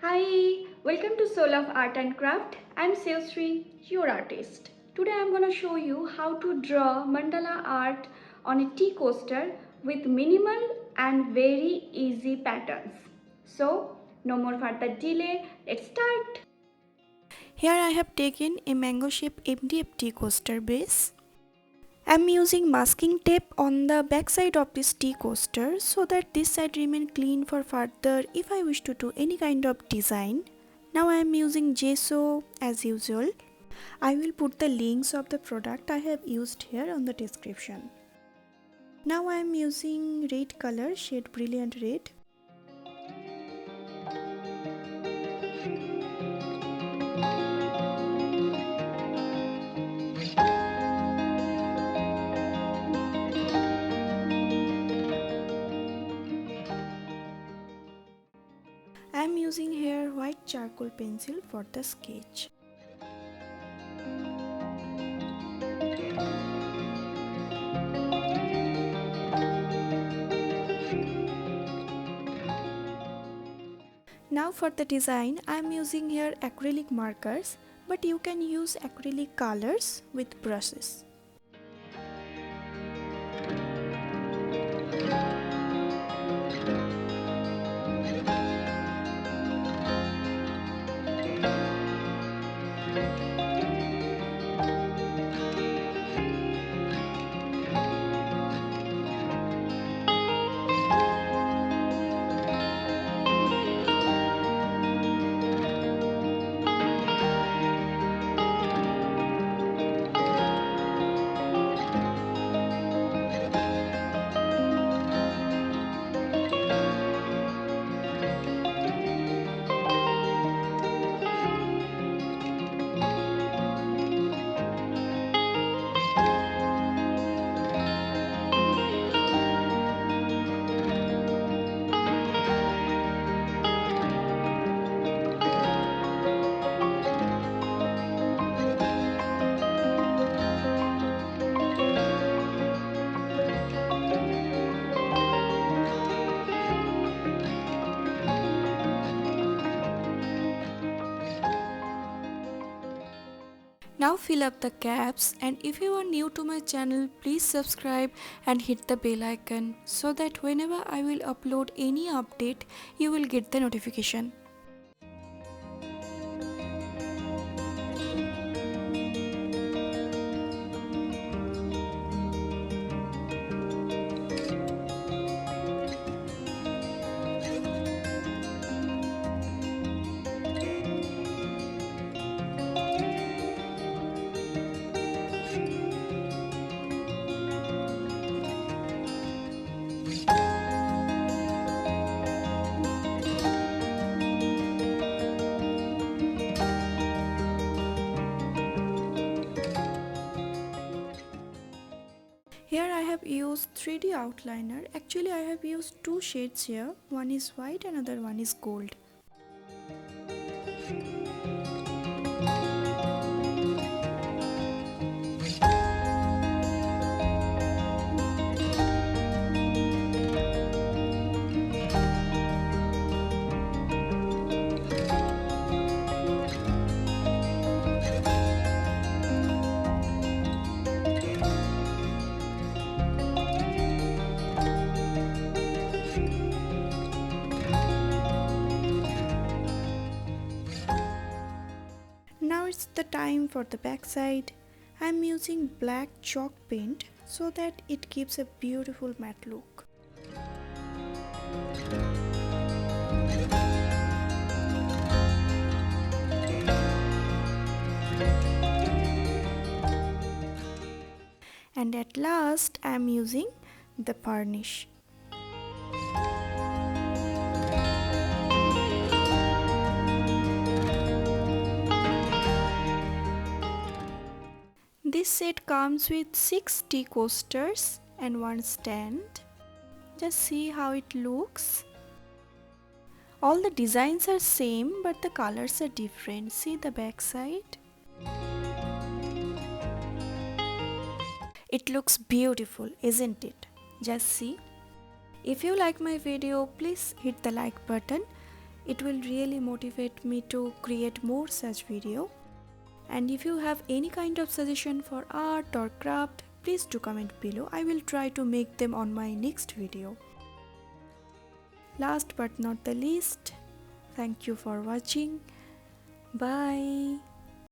Hi, welcome to Soul of Art and Craft. I'm Sri, your artist. Today I'm gonna show you how to draw mandala art on a tea coaster with minimal and very easy patterns. So, no more further delay, let's start. Here I have taken a mango shaped MDF coaster base. I am using masking tape on the back side of this tea coaster so that this side remain clean for further if I wish to do any kind of design. Now I am using gesso as usual. I will put the links of the product I have used here on the description. Now I am using red color, shade brilliant red. I am using here white charcoal pencil for the sketch. Now for the design, I am using here acrylic markers, but you can use acrylic colors with brushes. Now fill up the gaps, and if you are new to my channel, please subscribe and hit the bell icon so that whenever I will upload any update, you will get the notification. Here I have used 3D outliner. Actually I have used two shades here. One is white, another one is gold. Now it's the time for the back side. I am using black chalk paint so that it gives a beautiful matte look. And at last I am using the varnish. This set comes with 6 tea coasters and one stand. Just see how it looks. All the designs are same but the colors are different. See the back side. It looks beautiful, isn't it? Just see. If you like my video, please hit the like button. It will really motivate me to create more such video. And if you have any kind of suggestion for art or craft, please do comment below. I will try to make them on my next video. Last but not the least, thank you for watching. Bye.